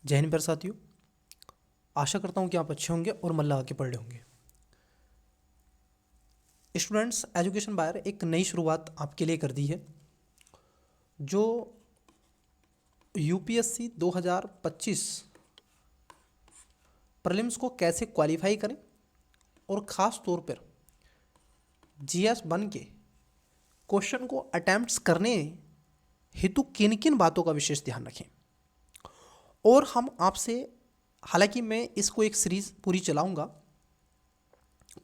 जय हिंद प्यारे साथियों। आशा करता हूँ कि आप अच्छे होंगे और मन लगा के पढ़ रहे होंगे। स्टूडेंट्स, एजुकेशन बायर एक नई शुरुआत आपके लिए कर दी है जो यूपीएससी 2025 प्रीलिम्स को कैसे क्वालिफाई करें और ख़ास तौर पर जीएस बन के क्वेश्चन को अटेम्प्ट्स करने हेतु किन किन बातों का विशेष ध्यान रखें। और हम आपसे, हालांकि मैं इसको एक सीरीज़ पूरी चलाऊंगा,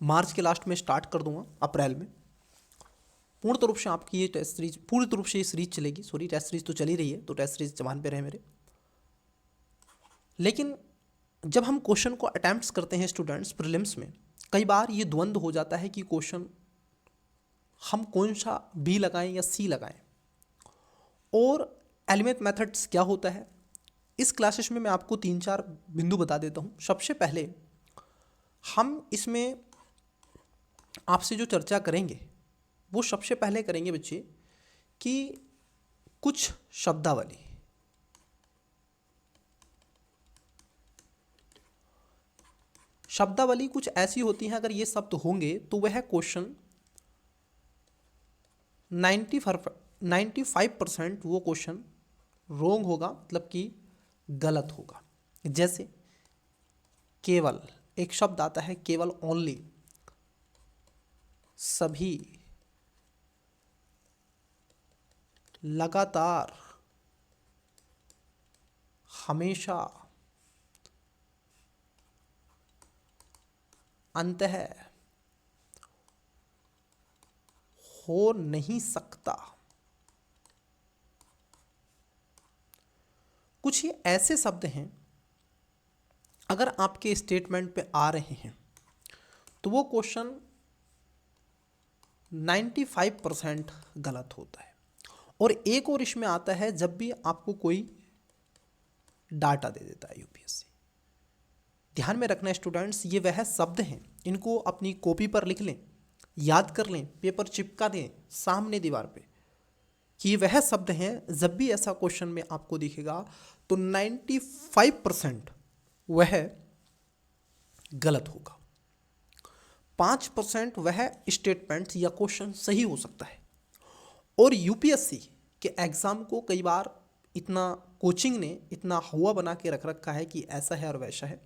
मार्च के लास्ट में स्टार्ट कर दूंगा, अप्रैल में पूर्ण रूप से आपकी ये टेस्ट सीरीज पूरी रूप से ये सीरीज चलेगी। सॉरी, टेस्ट सीरीज तो चली रही है, तो टेस्ट सीरीज जवान पे रहे मेरे। लेकिन जब हम क्वेश्चन को अटेम्प्ट्स करते हैं स्टूडेंट्स प्रीलिम्स में, कई बार ये द्वंद्व हो जाता है कि क्वेश्चन हम कौन सा बी लगाएं या सी लगाएं, और एलिमेंट मेथड्स क्या होता है। इस क्लासेस में मैं आपको 3-4 बिंदु बता देता हूँ। सबसे पहले हम इसमें आपसे जो चर्चा करेंगे वो सबसे पहले करेंगे बच्चे कि कुछ शब्दावली कुछ ऐसी होती हैं, अगर ये शब्द होंगे तो वह क्वेश्चन 95% वो क्वेश्चन रोंग होगा, मतलब कि गलत होगा। जैसे केवल, एक शब्द आता है केवल, ओनली, सभी, लगातार, हमेशा, अंततः, हो नहीं सकता। कुछ ये ऐसे शब्द हैं, अगर आपके स्टेटमेंट पे आ रहे हैं तो वो क्वेश्चन 95% गलत होता है। और एक और इसमें आता है, जब भी आपको कोई डाटा दे देता है यूपीएससी, ध्यान में रखना स्टूडेंट्स, ये वह शब्द हैं, इनको अपनी कॉपी पर लिख लें, याद कर लें, पेपर चिपका दें सामने दीवार पे, कि ये वह शब्द हैं, जब भी ऐसा क्वेश्चन में आपको दिखेगा तो 95% वह गलत होगा। 5% वह स्टेटमेंट या क्वेश्चन सही हो सकता है। और यूपीएससी के एग्ज़ाम को कई बार इतना कोचिंग ने इतना हुआ बना के रख रखा है कि ऐसा है और वैसा है।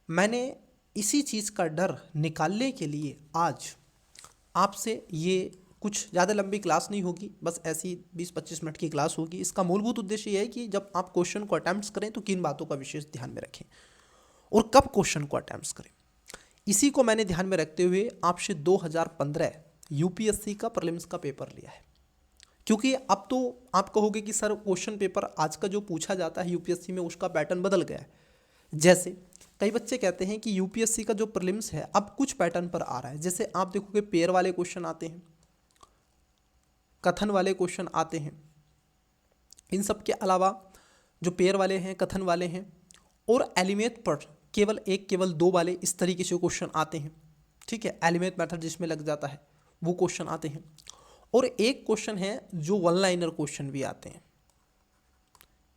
मैंने इसी चीज़ का डर निकालने के लिए आज आपसे, ये कुछ ज़्यादा लंबी क्लास नहीं होगी, बस ऐसी 20-25 मिनट की क्लास होगी। इसका मूलभूत उद्देश्य ये है कि जब आप क्वेश्चन को अटेम्प्ट्स करें तो किन बातों का विशेष ध्यान में रखें और कब क्वेश्चन को अटेम्प्ट्स करें। इसी को मैंने ध्यान में रखते हुए आपसे 2015 यूपीएससी का प्रीलिम्स का पेपर लिया है। क्योंकि अब तो आप कहोगे कि सर क्वेश्चन पेपर आज का जो पूछा जाता है यूपीएससी में उसका पैटर्न बदल गया है। जैसे कई बच्चे कहते हैं कि यूपीएससी का जो प्रीलिम्स है अब कुछ पैटर्न पर आ रहा है। जैसे आप देखोगे पेयर वाले क्वेश्चन आते हैं, कथन वाले क्वेश्चन आते हैं। इन सब के अलावा जो पेयर वाले हैं, कथन वाले हैं, और एलिमेंट पर केवल एक, केवल दो वाले, इस तरीके से क्वेश्चन आते हैं। ठीक है, एलिमेंट मेथड जिसमें लग जाता है वो क्वेश्चन आते हैं। और एक क्वेश्चन है जो वन लाइनर क्वेश्चन भी आते हैं।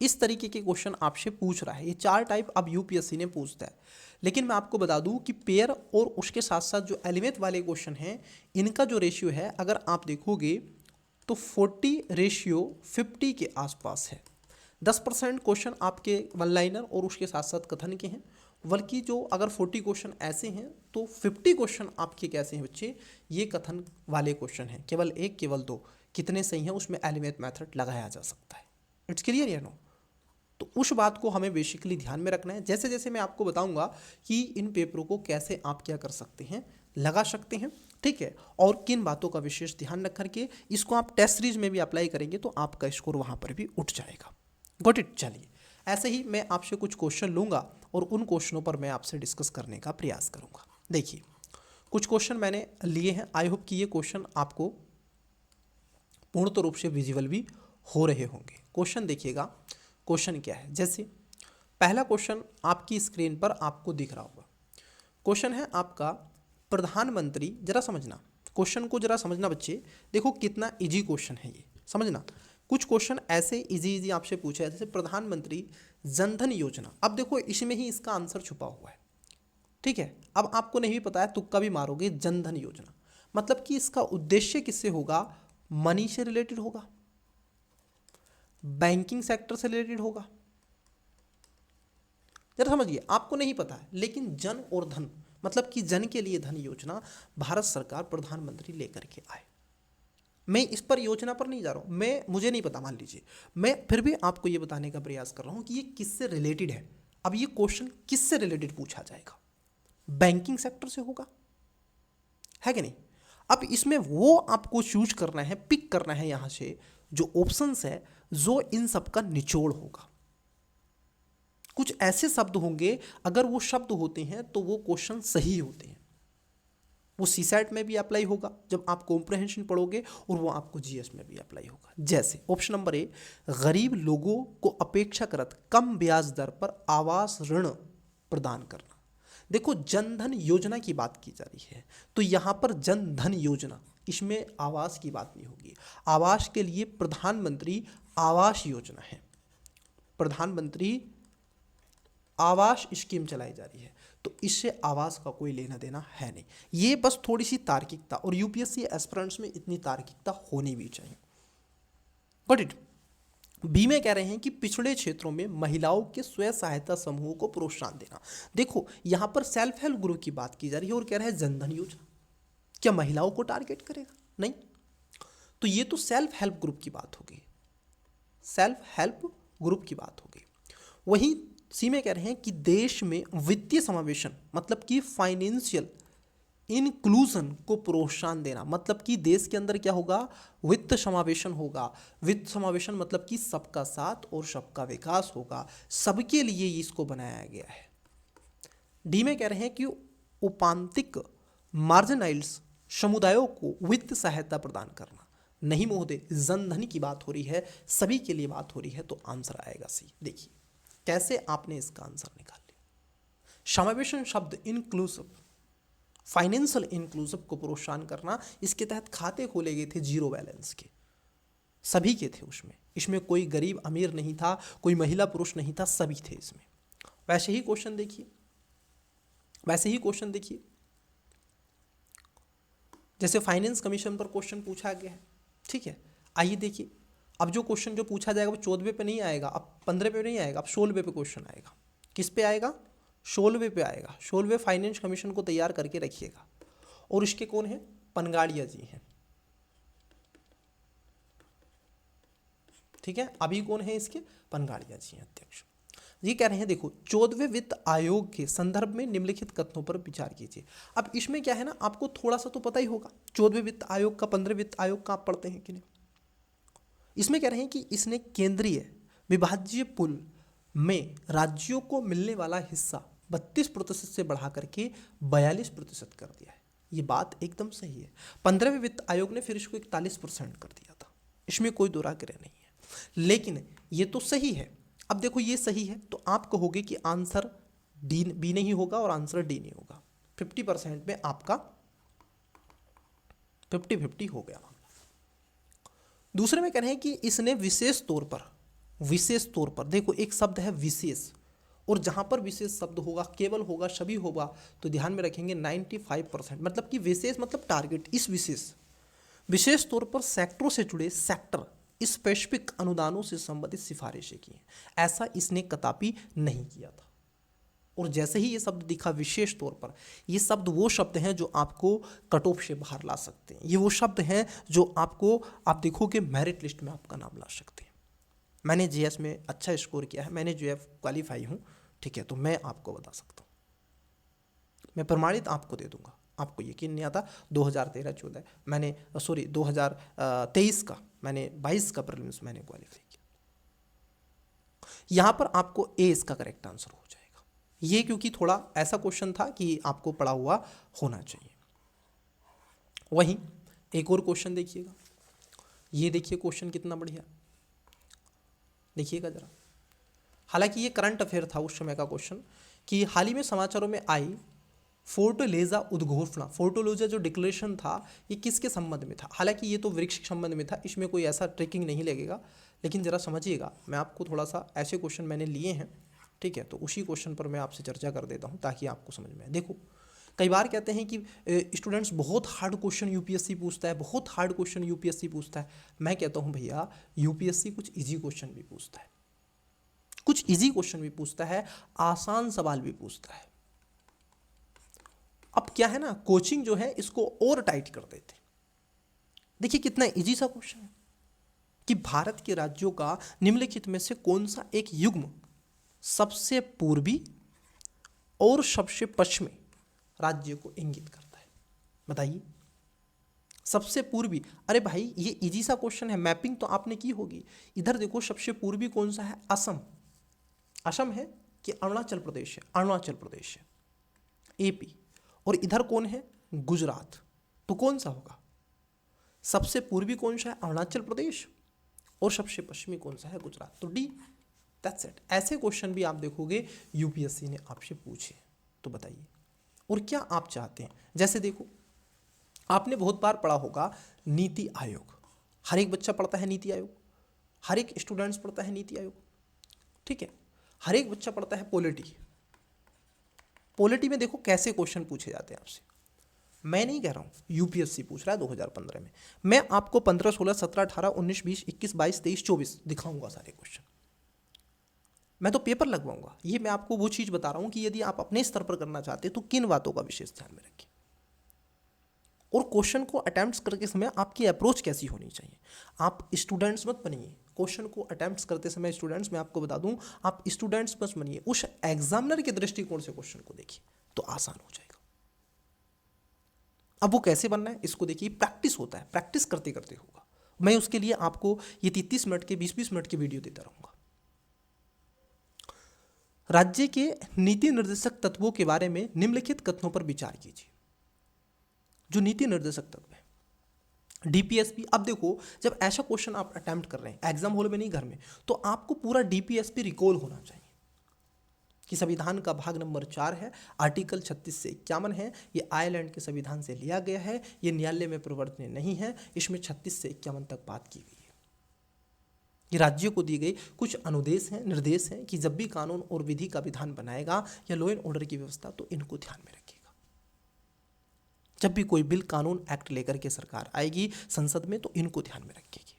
इस तरीके के क्वेश्चन आपसे पूछ रहा है। ये 4 टाइप अब यूपीएससी ने पूछता है। लेकिन मैं आपको बता दूं कि पेयर और उसके साथ साथ जो एलिमेंट वाले क्वेश्चन हैं, इनका जो रेशियो है, अगर आप देखोगे तो 40:50 के आसपास है। 10% क्वेश्चन आपके वन लाइनर और उसके साथ साथ कथन के हैं। बल्कि जो अगर 40 क्वेश्चन ऐसे हैं तो 50 क्वेश्चन आपके कैसे हैं बच्चे, ये कथन वाले क्वेश्चन हैं। केवल एक, केवल दो, कितने सही हैं उसमें एलिमेंट मेथड लगाया जा सकता है। इट्स क्लियर या नो? तो उस बात को हमें बेसिकली ध्यान में रखना है। जैसे जैसे मैं आपको बताऊंगा कि इन पेपरों को कैसे आप क्या कर सकते हैं, लगा सकते हैं, ठीक है, और किन बातों का विशेष ध्यान रख करके इसको आप टेस्ट सीरीज में भी अप्लाई करेंगे तो आपका स्कोर वहाँ पर भी उठ जाएगा। Got it? चलिए, ऐसे ही मैं आपसे कुछ क्वेश्चन लूँगा और उन क्वेश्चनों पर मैं आपसे डिस्कस करने का प्रयास करूँगा। देखिए, कुछ क्वेश्चन मैंने लिए हैं। आई होप कि ये क्वेश्चन आपको पूर्ण रूप से विजिबल भी हो रहे होंगे। क्वेश्चन देखिएगा, क्वेश्चन क्या है। जैसे पहला क्वेश्चन आपकी स्क्रीन पर आपको दिख रहा होगा। क्वेश्चन है आपका, प्रधानमंत्री, जरा समझना क्वेश्चन को, जरा समझना बच्चे, देखो कितना इजी क्वेश्चन है ये, समझना। कुछ क्वेश्चन ऐसे इजी आपसे पूछे जैसे प्रधानमंत्री जनधन योजना। अब देखो इसमें ही इसका आंसर छुपा हुआ है, ठीक है। अब आपको नहीं भी पता है, तुक्का भी मारोगे। जनधन योजना मतलब कि इसका उद्देश्य किससे होगा? मनी से रिलेटेड होगा, बैंकिंग सेक्टर से रिलेटेड होगा। जरा समझिए, आपको नहीं पता है, लेकिन जन और धन मतलब कि जन के लिए धन योजना भारत सरकार प्रधानमंत्री लेकर के आए। मैं इस पर योजना पर नहीं जा रहा हूं, मुझे नहीं पता, मान लीजिए, मैं फिर भी आपको यह बताने का प्रयास कर रहा हूं कि ये किससे रिलेटेड है। अब ये क्वेश्चन किससे रिलेटेड पूछा जाएगा? बैंकिंग सेक्टर से होगा, है कि नहीं? अब इसमें वो आपको चूज करना है, पिक करना है यहां से जो ऑप्शंस है, जो इन सब का निचोड़ होगा। कुछ ऐसे शब्द होंगे, अगर वो शब्द होते हैं तो वो क्वेश्चन सही होते हैं। वो सीसैट में भी अप्लाई होगा जब आप कॉम्प्रहेंशन पढ़ोगे, और वो आपको जीएस में भी अप्लाई होगा। जैसे ऑप्शन नंबर ए, गरीब लोगों को अपेक्षाकृत कम ब्याज दर पर आवास ऋण प्रदान करना। देखो, जनधन योजना की बात की जा रही है, तो यहां पर जनधन योजना, इसमें आवास की बात नहीं होगी। आवास के लिए प्रधानमंत्री आवास योजना है, प्रधानमंत्री आवास स्कीम चलाई जा रही है, तो इससे आवास का कोई लेना देना है नहीं। ये बस थोड़ी सी तार्किकता, और यूपीएससी एस्पिरेंट्स में इतनी तार्किकता होनी भी चाहिए। Got it. बी में कह रहे हैं कि पिछड़े क्षेत्रों में महिलाओं के स्वयं सहायता समूह को प्रोत्साहन देना। देखो, यहां पर सेल्फ हेल्प ग्रुप की बात की जा रही है और कह रहे हैं जनधन योजना क्या महिलाओं को टारगेट करेगा? नहीं, तो ये तो सेल्फ हेल्प ग्रुप की बात होगी, सेल्फ हेल्प ग्रुप की बात होगी। वहीं सी में कह रहे हैं कि देश में वित्तीय समावेशन मतलब कि फाइनेंशियल इंक्लूजन को प्रोत्साहन देना, मतलब कि देश के अंदर क्या होगा? वित्त समावेशन होगा। वित्त समावेशन मतलब कि सबका साथ और सबका विकास होगा, सबके लिए इसको बनाया गया है। डी में कह रहे हैं कि उपांतिक मार्जिनाइल्स समुदायों को वित्त सहायता प्रदान करना। नहीं महोदय, जनधन की बात हो रही है, सभी के लिए बात हो रही है, तो आंसर आएगा सी। देखिए कैसे आपने इसका आंसर निकाल लिया। समावेशन शब्द इंक्लूसिव, फाइनेंशियल इंक्लूसिव को प्रोत्साहन करना, इसके तहत खाते खोले गए थे जीरो बैलेंस के, सभी के थे उसमें। इसमें कोई गरीब अमीर नहीं था, कोई महिला पुरुष नहीं था, सभी थे इसमें। वैसे ही क्वेश्चन देखिए, वैसे ही क्वेश्चन देखिए, जैसे फाइनेंस कमीशन पर क्वेश्चन पूछा गया है, ठीक है। आइए देखिए, अब जो क्वेश्चन जो पूछा जाएगा वो 14वें पे नहीं आएगा, अब 15वें पे नहीं आएगा, अब 16वें पे क्वेश्चन आएगा। किस पे आएगा? 16वें पे आएगा। 16वें फाइनेंस कमीशन को तैयार करके रखिएगा। और इसके कौन है? पनगाड़िया जी हैं, ठीक है। अभी कौन है इसके? पनगाड़िया जी हैं अध्यक्ष। ये कह रहे हैं, देखो, 14वें वित्त आयोग के संदर्भ में निम्नलिखित कथनों पर विचार कीजिए। अब इसमें क्या है ना, आपको थोड़ा सा तो पता ही होगा 14वें वित्त आयोग का, 15वें वित्त आयोग का आप पढ़ते हैं कि नहीं। इसमें कह रहे हैं कि इसने केंद्रीय विभाज्य पूल में राज्यों को मिलने वाला हिस्सा 32% से बढ़ा करके 42% कर दिया है। ये बात एकदम सही है। 15वें वित्त आयोग ने फिर इसको 41% कर दिया था, इसमें कोई दो राय नहीं है, लेकिन ये तो सही है। अब देखो, ये सही है तो आप कहोगे कि आंसर डी बी नहीं होगा और आंसर डी नहीं होगा। 50% में आपका 50-50 हो गया। दूसरे में कह रहे हैं कि इसने विशेष तौर पर देखो, एक शब्द है विशेष, और जहां पर विशेष शब्द होगा, केवल होगा, सभी होगा, तो ध्यान में रखेंगे 95%, मतलब कि विशेष मतलब टारगेट। इस विशेष तौर पर सेक्टरों से जुड़े सेक्टर स्पेसिफिक अनुदानों से संबंधित सिफारिशें की हैं, ऐसा इसने कदापि नहीं किया था। और जैसे ही ये शब्द दिखा विशेष तौर पर, ये शब्द वो शब्द हैं जो आपको कट ऑफ से बाहर ला सकते हैं। ये वो शब्द हैं जो आपको, आप देखोगे, मेरिट लिस्ट में आपका नाम ला सकते हैं। मैंने जीएस में अच्छा स्कोर किया है, मैंने जो क्वालिफाई हूँ, ठीक है, तो मैं आपको बता सकता हूँ, मैं प्रमाणित आपको दे दूंगा। आपको यकीन नहीं आता, 2013-14 मैंने, सॉरी 2023 का मैंने 22 का प्रीलिम्स मैंने क्वालिफाई किया। यहाँ पर आपको ए इसका करेक्ट आंसर हो जाएगा। ये क्योंकि थोड़ा ऐसा क्वेश्चन था कि आपको पढ़ा हुआ होना चाहिए। वहीं एक और क्वेश्चन देखिएगा, ये देखिए क्वेश्चन कितना बढ़िया, देखिएगा जरा। हालांकि ये करंट अफेयर था उस समय का क्वेश्चन, कि हाल ही में समाचारों में आई फोर्टलेजा उद्घोषणा, फोर्टलेजा जो डिक्लेरेशन था ये किसके संबंध में था? हालांकि ये तो वृक्ष के संबंध में था, इसमें कोई ऐसा ट्रिकिंग नहीं लगेगा, लेकिन जरा समझिएगा, मैं आपको थोड़ा सा ऐसे क्वेश्चन मैंने लिए हैं, ठीक है, तो उसी क्वेश्चन पर मैं आपसे चर्चा कर देता हूँ ताकि आपको समझ में आए। देखो, कई बार कहते हैं कि स्टूडेंट्स बहुत हार्ड क्वेश्चन यूपीएससी पूछता है, बहुत हार्ड क्वेश्चन यूपीएससी पूछता है। मैं कहता हूँ भैया, यूपीएससी कुछ इजी क्वेश्चन भी पूछता है, कुछ इजी क्वेश्चन भी पूछता है, आसान सवाल भी पूछता है। अब क्या है ना, कोचिंग जो है इसको और टाइट कर देते। देखिए कितना इजी सा क्वेश्चन है कि भारत के राज्यों का निम्नलिखित में से कौन सा एक युग्म सबसे पूर्वी और सबसे पश्चिमी राज्य को इंगित करता है? बताइए, सबसे पूर्वी। अरे भाई ये इजी सा क्वेश्चन है, मैपिंग तो आपने की होगी। इधर देखो, सबसे पूर्वी कौन सा है? असम। असम है कि अरुणाचल प्रदेश है? अरुणाचल प्रदेश है, एपी। और इधर कौन है? गुजरात। तो कौन सा होगा? सबसे पूर्वी कौन सा है? अरुणाचल प्रदेश। और सबसे पश्चिमी कौन सा है? गुजरात। तो डी, दैट्स इट। ऐसे क्वेश्चन भी आप देखोगे यूपीएससी ने आपसे पूछे। तो बताइए, और क्या आप चाहते हैं? जैसे देखो, आपने बहुत बार पढ़ा होगा नीति आयोग, हर एक बच्चा पढ़ता है नीति आयोग, हर एक स्टूडेंट्स पढ़ता है नीति आयोग, ठीक है, हर एक बच्चा पढ़ता है पॉलिटी। पॉलिटी में देखो कैसे क्वेश्चन पूछे जाते हैं आपसे। मैं नहीं कह रहा हूँ, यूपीएससी पूछ रहा है 2015 में। मैं आपको 15, 16, 17, 18, 19, 20, 21, 22, 23, 24 दिखाऊंगा सारे क्वेश्चन। मैं तो पेपर लगवाऊंगा। ये मैं आपको वो चीज़ बता रहा हूँ कि यदि आप अपने स्तर पर करना चाहते हैं तो किन बातों का विशेष ध्यान में रखें, और क्वेश्चन को अटेम्प्ट करते समय आपकी अप्रोच कैसी होनी चाहिए। आप स्टूडेंट्स मत बनिए क्वेश्चन को अटेम्प्ट करते समय। स्टूडेंट्स, मैं आपको बता दूं, आप स्टूडेंट्स मत बनिए, उस एग्जामिनर के दृष्टिकोण से क्वेश्चन को देखिए तो आसान हो जाएगा। अब वो कैसे बनना है इसको देखिए, प्रैक्टिस होता है, प्रैक्टिस करते करते होगा। मैं उसके लिए आपको ये 33 मिनट के 20-20 मिनट के वीडियो देता रहूंगा। राज्य के नीति निर्देशक तत्वों के बारे में निम्नलिखित कथनों पर विचार कीजिए। जो नीति निर्देशक तत्व है, डीपीएसपी। अब देखो, जब ऐसा क्वेश्चन आप अटेम्प्ट कर रहे हैं एग्जाम हॉल में नहीं घर में, तो आपको पूरा डीपीएसपी रिकॉल होना चाहिए कि संविधान का भाग नंबर 4 है, आर्टिकल 36 से 51 है, ये आयरलैंड के संविधान से लिया गया है, ये न्यायालय में परिवर्तनीय नहीं है, इसमें 36 से 51 तक बात की गई है। ये राज्यों को दी गई कुछ अनुदेश हैं, निर्देश हैं कि जब भी कानून और विधि का विधान बनाएगा या लॉ एंड ऑर्डर की व्यवस्था, तो इनको ध्यान में रखिएगा। जब भी कोई बिल, कानून, एक्ट लेकर के सरकार आएगी संसद में, तो इनको ध्यान में रखेगी।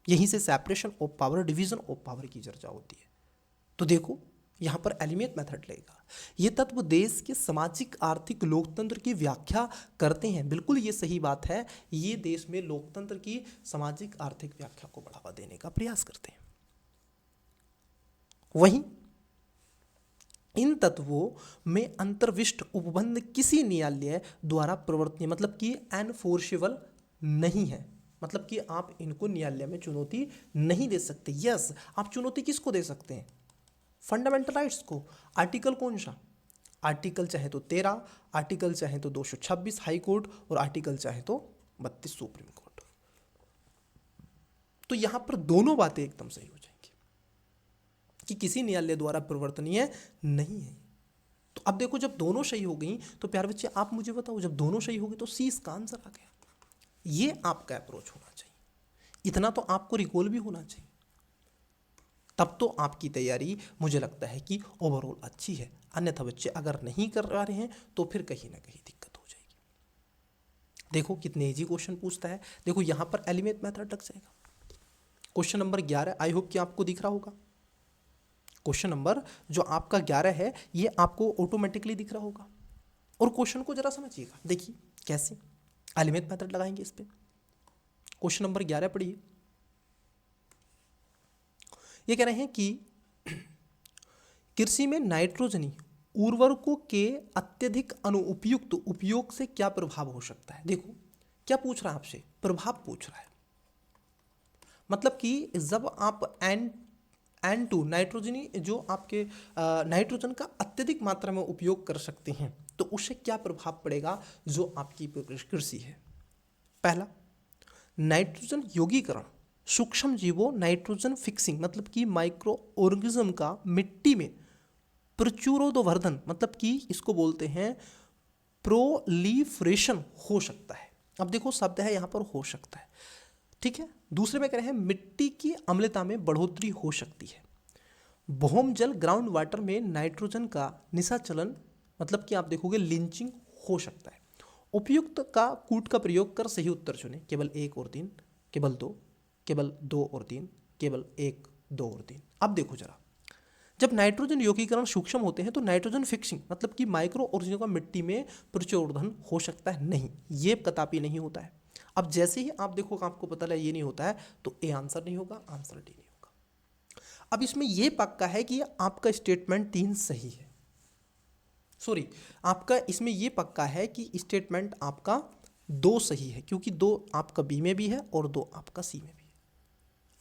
यहीं से separation of power, division of power की चर्चा होती है। तो देखो, यहां पर एलिमेंट मेथड लेगा। ये तत्व देश के सामाजिक, आर्थिक, लोकतंत्र की व्याख्या करते हैं। बिल्कुल ये सही बात है, ये देश में लोकतंत्र की सामाजिक, आर्थिक व्याख्या को बढ़ावा देने का प्रयास करते हैं। वहीं इन तत्वों में अंतर्विष्ट उपबंध किसी न्यायालय द्वारा प्रवर्तनीय, मतलब कि एनफोर्सेबल नहीं है, मतलब कि आप इनको न्यायालय में चुनौती नहीं दे सकते। यस, आप चुनौती किसको दे सकते हैं? फंडामेंटल राइट्स को। आर्टिकल कौन सा? आर्टिकल चाहे तो 13, आर्टिकल चाहे तो 226 हाई कोर्ट, और आर्टिकल चाहे तो 32 सुप्रीम कोर्ट। तो यहां पर दोनों बातें एकदम सही हो जाएंगी कि किसी न्यायालय द्वारा परिवर्तनीय नहीं है। तो अब देखो, जब दोनों सही हो गई तो प्यारे बच्चे आप मुझे बताओ, जब दोनों सही हो गई तो सी इसका आंसर आ गया। ये आपका अप्रोच होना चाहिए, इतना तो आपको रिकॉल भी होना चाहिए, तब तो आपकी तैयारी मुझे लगता है कि ओवरऑल अच्छी है। अन्यथा बच्चे अगर नहीं कर पा रहे हैं तो फिर कहीं ना कहीं दिक्कत हो जाएगी। देखो कितने इजी क्वेश्चन पूछता है। देखो यहां पर एलिमेंट मेथड लग जाएगा। क्वेश्चन नंबर 11, आई होप कि आपको दिख रहा होगा। क्वेश्चन नंबर जो आपका 11 है ये आपको ऑटोमेटिकली दिख रहा होगा। और क्वेश्चन को जरा समझिएगा, देखिए कैसे एलिमेंट मेथड लगाएंगे इस पे। क्वेश्चन नंबर 11 पढ़िए। ये कह रहे हैं कि कृषि में नाइट्रोजनी उर्वरकों के अत्यधिक अनुपयुक्त उपयोग से क्या प्रभाव हो सकता है। देखो क्या पूछ रहा है आपसे, प्रभाव पूछ रहा है। मतलब कि जब आप N2 नाइट्रोजनी, जो आपके नाइट्रोजन का अत्यधिक मात्रा में उपयोग कर सकते हैं, तो उससे क्या प्रभाव पड़ेगा जो आपकी कृषि है। पहला, नाइट्रोजन योगीकरण, सूक्ष्म जीवों नाइट्रोजन फिक्सिंग, मतलब कि माइक्रो ऑर्गेनिज्म का मिट्टी में प्रचुरोदवर्धन मतलब कि इसको बोलते हैं प्रोलीफरेशन हो सकता है। अब देखो शब्द है यहाँ पर हो सकता है, ठीक है। दूसरे में कह रहे हैं मिट्टी की अम्लता में बढ़ोतरी हो सकती है। भौम जल ग्राउंड वाटर में नाइट्रोजन का निशाचलन मतलब कि आप देखोगे लिंचिंग हो सकता है। उपयुक्त का कूट का प्रयोग कर सही उत्तर चुने, केवल 1 और 3, केवल 2, केवल 2 और 3, केवल 1, 2 और 3। अब देखो जरा, जब नाइट्रोजन यौगीकरण सूक्ष्म होते हैं तो नाइट्रोजन फिक्सिंग मतलब कि माइक्रो ऑर्गेनिज्म का मिट्टी में प्रचुरवर्धन हो सकता है, नहीं, ये कदापि नहीं होता है। अब जैसे ही आप देखो आपको पता लगा ये नहीं होता है तो ए आंसर नहीं होगा, आंसर डी नहीं होगा। अब इसमें ये पक्का है कि आपका स्टेटमेंट 3 सही है, सॉरी आपका इसमें ये पक्का है कि स्टेटमेंट आपका 2 सही है, क्योंकि 2 आपका बी में भी है और 2 आपका सी में भी है।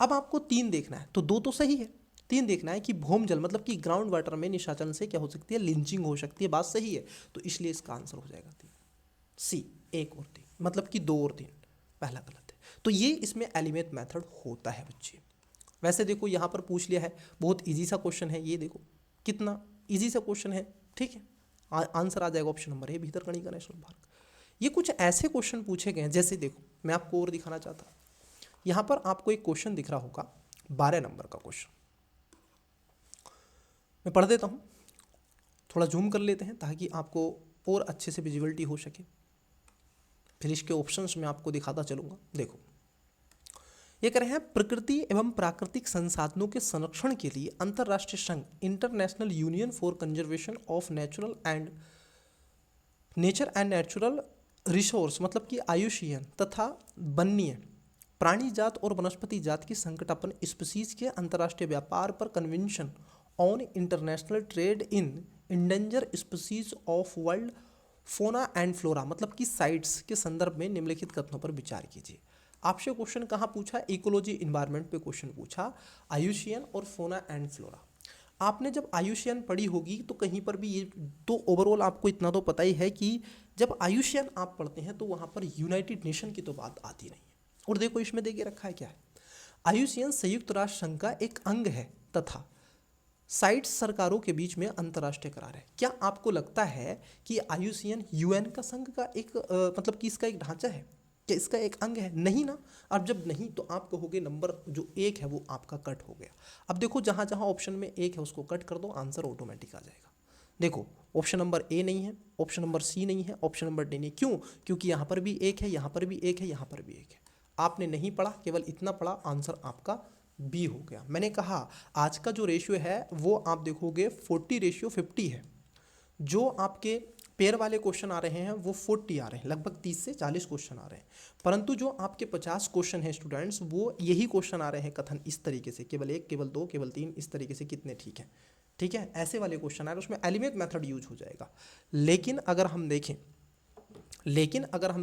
अब आपको 3 देखना है, तो 2 तो सही है, 3 देखना है कि भौम जल मतलब कि ग्राउंड वाटर में निशाचलन से क्या हो सकती है, लिंचिंग हो सकती है, बात सही है, तो इसलिए इसका आंसर हो जाएगा 3 सी, 1 और 3 मतलब कि 2 और 3, पहला गलत है। तो ये इसमें एलिमेंट मेथड होता है बच्चे। वैसे देखो यहाँ पर पूछ लिया है, बहुत इजी सा क्वेश्चन है, ये देखो कितना इजी सा क्वेश्चन है, ठीक है। आंसर आ जाएगा option number A, Bhitarkanika Ganeshwar park. ये कुछ ऐसे क्वेश्चन पूछे गए हैं, जैसे देखो मैं आपको और दिखाना चाहता हूँ, यहाँ पर आपको एक क्वेश्चन दिख रहा होगा 12 नंबर का क्वेश्चन, मैं पढ़ देता हूँ, थोड़ा जूम कर लेते हैं ताकि आपको और अच्छे से विजिबिलिटी हो सके, फिर इसके ऑप्शंस में आपको दिखाता चलूँगा। देखो ये कह रहे हैं प्रकृति एवं प्राकृतिक संसाधनों के संरक्षण के लिए अंतर्राष्ट्रीय संघ international union for conservation of nature and natural resource मतलब कि IUCN तथा वन्य प्राणी जात और वनस्पति जात की संकटापन्न स्पीसीज के अंतर्राष्ट्रीय व्यापार पर convention on international trade in endangered species of world fauna and flora मतलब कि साइट्स के संदर्भ में निम्नलिखित कथनों पर विचार कीजिए। आपसे क्वेश्चन कहाँ पूछा, इकोलॉजी इन्वायरमेंट पे क्वेश्चन पूछा, IUCN और फोना एंड फ्लोरा। आपने जब IUCN पढ़ी होगी तो कहीं पर भी ये तो ओवरऑल आपको इतना तो पता ही है कि जब IUCN आप पढ़ते हैं तो वहाँ पर यूनाइटेड नेशन की तो बात आती नहीं है। और देखो इसमें देखिए रखा है क्या है, IUCN संयुक्त राष्ट्र संघ का एक अंग है तथा साइट्स सरकारों के बीच में अंतर्राष्ट्रीय करार है। क्या आपको लगता है कि IUCN UN का संघ का एक मतलब कि इसका एक ढांचा है, क्या इसका एक अंग है? नहीं ना। अब जब नहीं तो आप कहोगे नंबर जो 1 है वो आपका कट हो गया। अब देखो जहाँ जहाँ ऑप्शन में 1 है उसको कट कर दो, आंसर ऑटोमेटिक आ जाएगा। देखो ऑप्शन नंबर ए नहीं है, ऑप्शन नंबर सी नहीं है, ऑप्शन नंबर डी नहीं। क्यों? क्योंकि यहाँ पर भी 1 है, यहाँ पर भी 1 है, यहाँ पर भी 1 है। आपने नहीं पढ़ा, केवल इतना पढ़ा, आंसर आपका बी हो गया। मैंने कहा आज का जो रेशियो है वो आप देखोगे 40:50 है। जो आपके पेयर वाले क्वेश्चन आ रहे हैं वो 40 आ रहे हैं, लगभग 30 से 40 क्वेश्चन आ रहे हैं। परंतु जो आपके 50 क्वेश्चन हैं स्टूडेंट्स, वो यही क्वेश्चन आ रहे हैं कथन इस तरीके से, केवल 1, केवल 2, केवल 3, इस तरीके से कितने ठीक है, ठीक है, ऐसे वाले क्वेश्चन आ रहे हैं, उसमें एलिमेंट मेथड यूज हो जाएगा। लेकिन अगर हम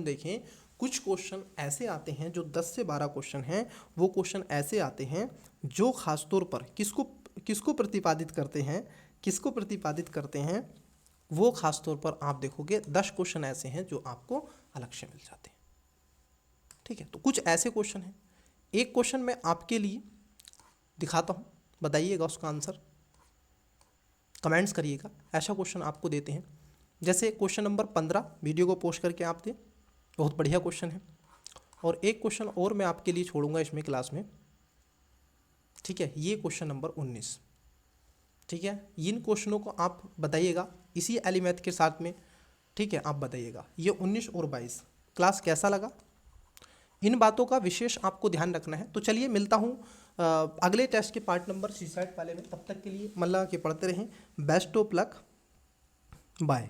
देखें कुछ क्वेश्चन ऐसे आते हैं जो 10 से 12 क्वेश्चन हैं, वो क्वेश्चन ऐसे आते हैं जो खासतौर पर किसको प्रतिपादित करते हैं, वो खासतौर पर आप देखोगे 10 क्वेश्चन ऐसे हैं जो आपको अलग से मिल जाते हैं, ठीक है। तो कुछ ऐसे क्वेश्चन हैं, एक क्वेश्चन मैं आपके लिए दिखाता हूँ, बताइएगा उसका आंसर, कमेंट्स करिएगा। ऐसा क्वेश्चन आपको देते हैं, जैसे क्वेश्चन नंबर 15 वीडियो को पोस्ट करके आप दें, बहुत बढ़िया क्वेश्चन है। और एक क्वेश्चन और मैं आपके लिए छोड़ूंगा इसमें क्लास में, ठीक है, ये क्वेश्चन नंबर 19, ठीक है। इन क्वेश्चनों को आप बताइएगा इसी एलिमेंट के साथ में, ठीक है, आप बताइएगा ये 19 और 22 क्लास कैसा लगा, इन बातों का विशेष आपको ध्यान रखना है। तो चलिए मिलता हूँ अगले टेस्ट के पार्ट नंबर सीसाइट वाले में, तब तक के लिए मल्ला के पढ़ते रहें, बेस्ट ऑफ लक, बाय।